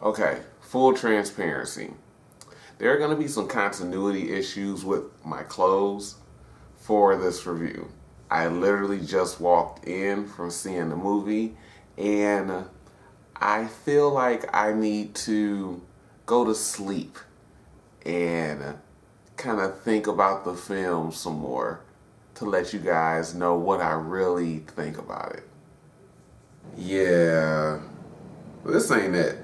Okay, full transparency. There are going to be some continuity issues with my clothes for this review. I literally just walked in from seeing the movie and I feel like I need to go to sleep and kind of think about the film some more to let you guys know what I really think about it. Yeah, this ain't it.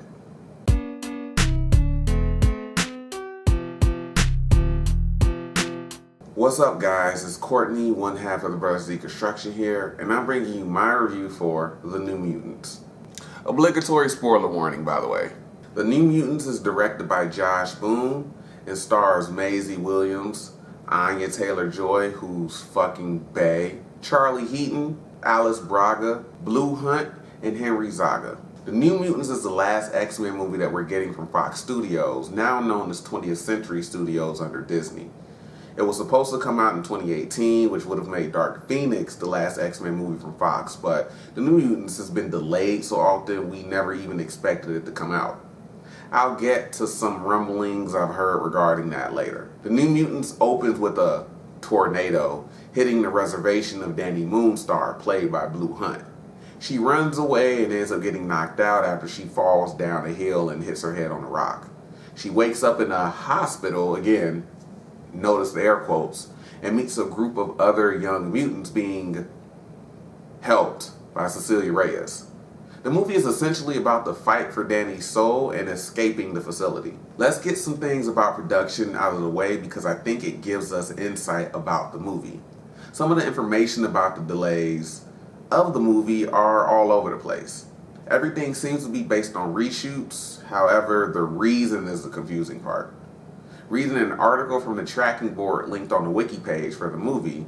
What's up, guys? It's Courtney, one half of the Brothers Deconstruction here, and I'm bringing you my review for The New Mutants. Obligatory spoiler warning, by the way. The New Mutants is directed by Josh Boone and stars Maisie Williams, Anya Taylor-Joy, who's fucking bae, Charlie Heaton, Alice Braga, Blue Hunt, and Henry Zaga. The New Mutants is the last X-Men movie that we're getting from Fox Studios, now known as 20th Century Studios under Disney. It was supposed to come out in 2018, which would have made Dark Phoenix the last X-Men movie from Fox, but The New Mutants has been delayed so often we never even expected it to come out. I'll get to some rumblings I've heard regarding that later. The New Mutants opens with a tornado hitting the reservation of Danny Moonstar, played by Blue Hunt. She runs away and ends up getting knocked out after she falls down a hill and hits her head on a rock. She wakes up in a hospital, again, notice the air quotes, and meets a group of other young mutants being helped by Cecilia Reyes. The movie is essentially about the fight for Danny's soul and escaping the facility. Let's get some things about production out of the way because I think it gives us insight about the movie. Some of the information about the delays of the movie are all over the place. Everything seems to be based on reshoots, however, the reason is the confusing part. Reading an article from the tracking board linked on the wiki page for the movie,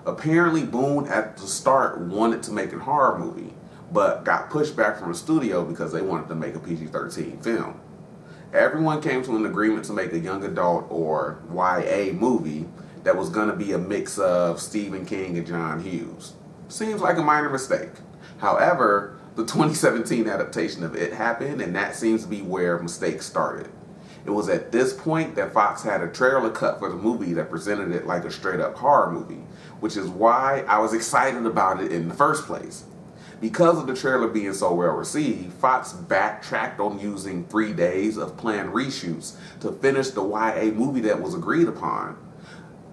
apparently Boone at the start wanted to make a horror movie, but got pushed back from the studio because they wanted to make a PG-13 film. Everyone came to an agreement to make a young adult or YA movie that was going to be a mix of Stephen King and John Hughes. Seems like a minor mistake. However, the 2017 adaptation of It happened, and that seems to be where mistakes started. It was at this point that Fox had a trailer cut for the movie that presented it like a straight-up horror movie, which is why I was excited about it in the first place. Because of the trailer being so well received, Fox backtracked on using 3 days of planned reshoots to finish the YA movie that was agreed upon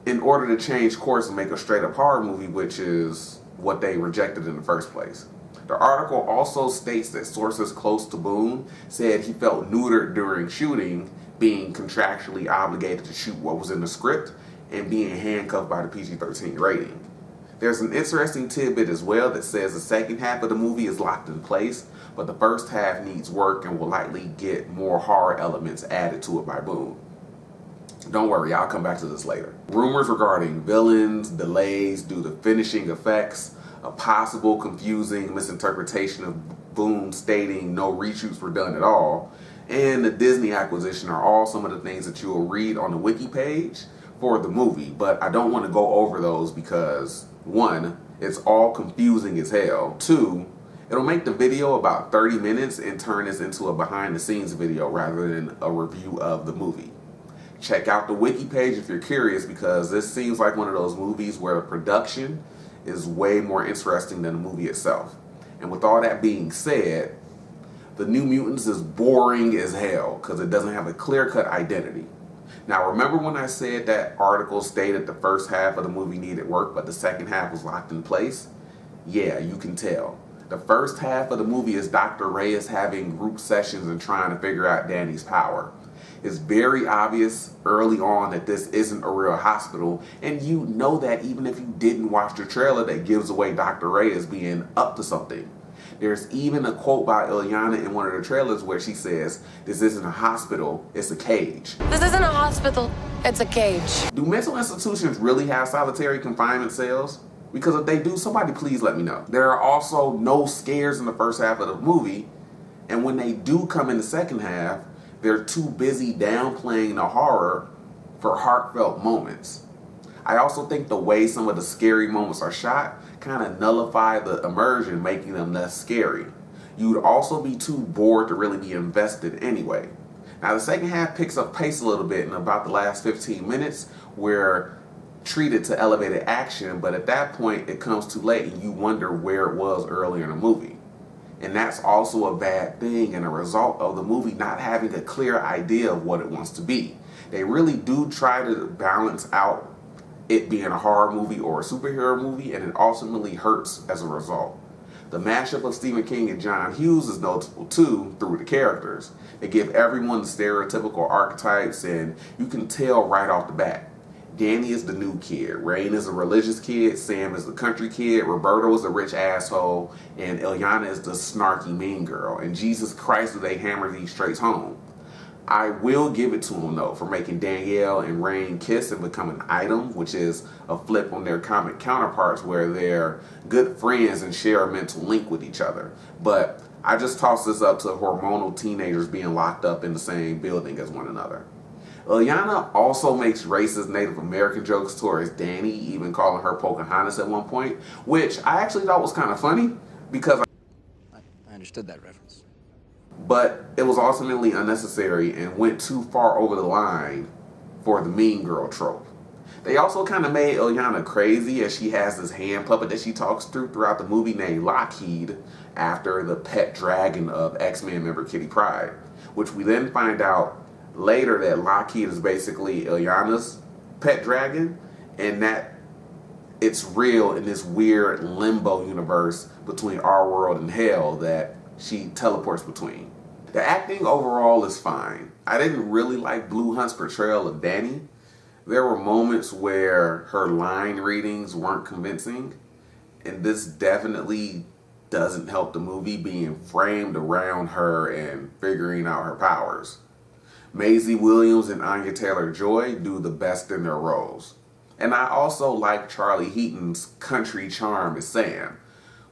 in order to change course and make a straight-up horror movie, which is what they rejected in the first place. The article also states that sources close to Boone said he felt neutered during shooting, being contractually obligated to shoot what was in the script and being handcuffed by the PG-13 rating. There's an interesting tidbit as well that says the second half of the movie is locked in place, but the first half needs work and will likely get more horror elements added to it by Boone. Don't worry, I'll come back to this later. Rumors regarding villains, delays due to finishing effects, a possible confusing misinterpretation of Boone stating no reshoots were done at all, and the Disney acquisition are all some of the things that you will read on the wiki page for the movie, but I don't want to go over those because, one, it's all confusing as hell. Two, it'll make the video about 30 minutes and turn this into a behind the scenes video rather than a review of the movie. Check out the wiki page if you're curious because this seems like one of those movies where the production is way more interesting than the movie itself. And with all that being said, The New Mutants is boring as hell because it doesn't have a clear-cut identity. Now, remember when I said that article stated the first half of the movie needed work, but the second half was locked in place? Yeah, you can tell. The first half of the movie is Dr. Reyes having group sessions and trying to figure out Danny's power. It's very obvious early on that this isn't a real hospital, and you know that even if you didn't watch the trailer that gives away Dr. Reyes being up to something. There's even a quote by Ilyana in one of the trailers where she says, "This isn't a hospital, it's a cage." This isn't a hospital, it's a cage. Do mental institutions really have solitary confinement cells? Because if they do, somebody please let me know. There are also no scares in the first half of the movie, and when they do come in the second half, they're too busy downplaying the horror for heartfelt moments. I also think the way some of the scary moments are shot kind of nullify the immersion, making them less scary. you'd also be too bored to really be invested anyway. Now the second half picks up pace a little bit in about the last 15 minutes, where treated to elevated action, but at that point it comes too late and you wonder where it was earlier in the movie. And that's also a bad thing and a result of the movie not having a clear idea of what it wants to be. They really do try to balance out it being a horror movie or a superhero movie, and it ultimately hurts as a result. The mashup of Stephen King and John Hughes is notable too through the characters. They give everyone the stereotypical archetypes, and you can tell right off the bat. Danny is the new kid, Rain is a religious kid, Sam is the country kid, Roberto is a rich asshole, and Ilyana is the snarky mean girl. And Jesus Christ, do they hammer these traits home. I will give it to them though for making Danielle and Rain kiss and become an item, which is a flip on their comic counterparts where they're good friends and share a mental link with each other. But I just toss this up to hormonal teenagers being locked up in the same building as one another. Ilyana also makes racist Native American jokes towards Danny, even calling her Pocahontas at one point, which I actually thought was kind of funny because I understood that reference. But it was ultimately unnecessary and went too far over the line for the mean girl trope. They also kind of made Ilyana crazy, as she has this hand puppet that she talks throughout the movie named Lockheed, after the pet dragon of X-Men member Kitty Pryde, which we then find out later that Lockheed is basically Ilyana's pet dragon, and that it's real in this weird limbo universe between our world and hell that she teleports between. The acting overall is fine. I didn't really like Blue Hunt's portrayal of Danny. There were moments where her line readings weren't convincing, and this definitely doesn't help the movie being framed around her and figuring out her powers. Maisie Williams and Anya Taylor-Joy do the best in their roles. And I also like Charlie Heaton's country charm as Sam,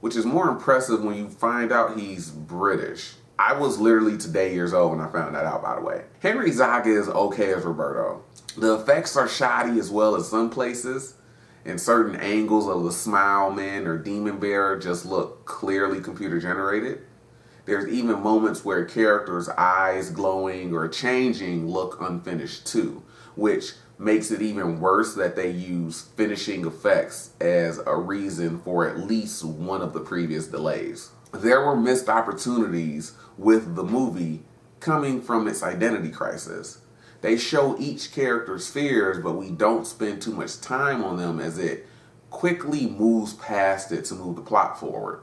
which is more impressive when you find out he's British. I was literally today years old when I found that out, by the way. Henry Zaga is okay as Roberto. The effects are shoddy as well as some places, and certain angles of the Smile Man or Demon Bear just look clearly computer generated. There's even moments where characters' eyes glowing or changing look unfinished too, which makes it even worse that they use finishing effects as a reason for at least one of the previous delays. There were missed opportunities with the movie coming from its identity crisis. They show each character's fears, but we don't spend too much time on them as it quickly moves past it to move the plot forward.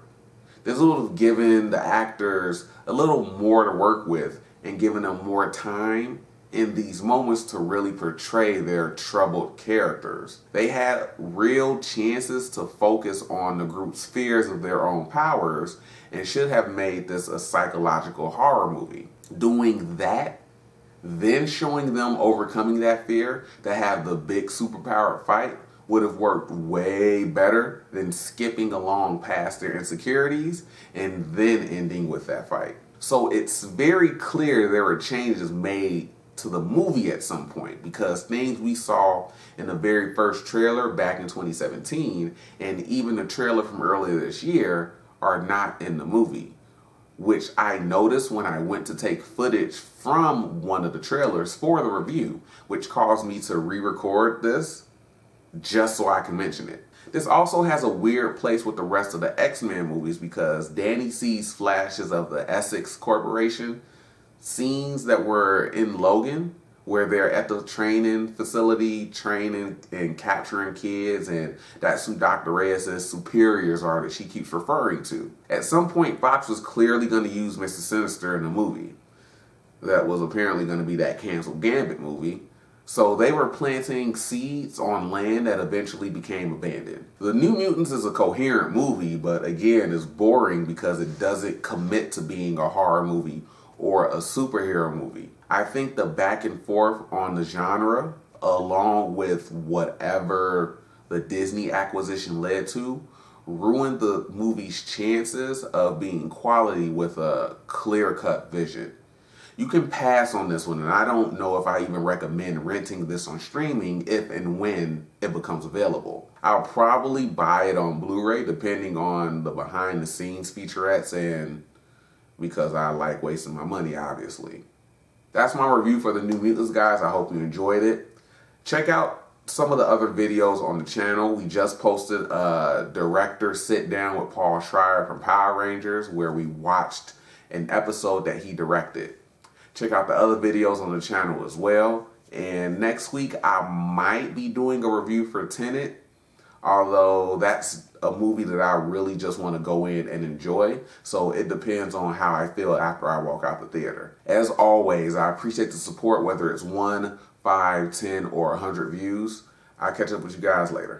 This would have given the actors a little more to work with and given them more time in these moments to really portray their troubled characters. They had real chances to focus on the group's fears of their own powers and should have made this a psychological horror movie. Doing that, then showing them overcoming that fear to have the big superpowered fight would have worked way better than skipping along past their insecurities and then ending with that fight. So it's very clear there were changes made to the movie at some point, because things we saw in the very first trailer back in 2017 and even the trailer from earlier this year are not in the movie, which I noticed when I went to take footage from one of the trailers for the review, which caused me to re-record this just so I can mention it. This also has a weird place with the rest of the X-Men movies, because Danny sees flashes of the Essex Corporation scenes that were in Logan, where they're at the training facility training and capturing kids, and that's who Dr. Reyes' superiors are that she keeps referring to. At some point, Fox was clearly going to use Mr. Sinister in the movie. That was apparently going to be that canceled Gambit movie. So they were planting seeds on land that eventually became abandoned. The New Mutants is a coherent movie, but again, is boring because it doesn't commit to being a horror movie or a superhero movie. I think the back and forth on the genre, along with whatever the Disney acquisition led to, ruined the movie's chances of being quality with a clear-cut vision. You can pass on this one, and I don't know if I even recommend renting this on streaming if and when it becomes available. I'll probably buy it on Blu-ray depending on the behind-the-scenes featurettes and because I like wasting my money, obviously. That's my review for the New Mutants, guys. I hope you enjoyed it. Check out some of the other videos on the channel. We just posted a director sit down with Paul Schreier from Power Rangers where we watched an episode that he directed. Check out the other videos on the channel as well. And next week I might be doing a review for Tenet, although that's a movie that I really just want to go in and enjoy. So it depends on how I feel after I walk out the theater. As always, I appreciate the support, whether it's 1, 5, 10, or 100 views. I'll catch up with you guys later.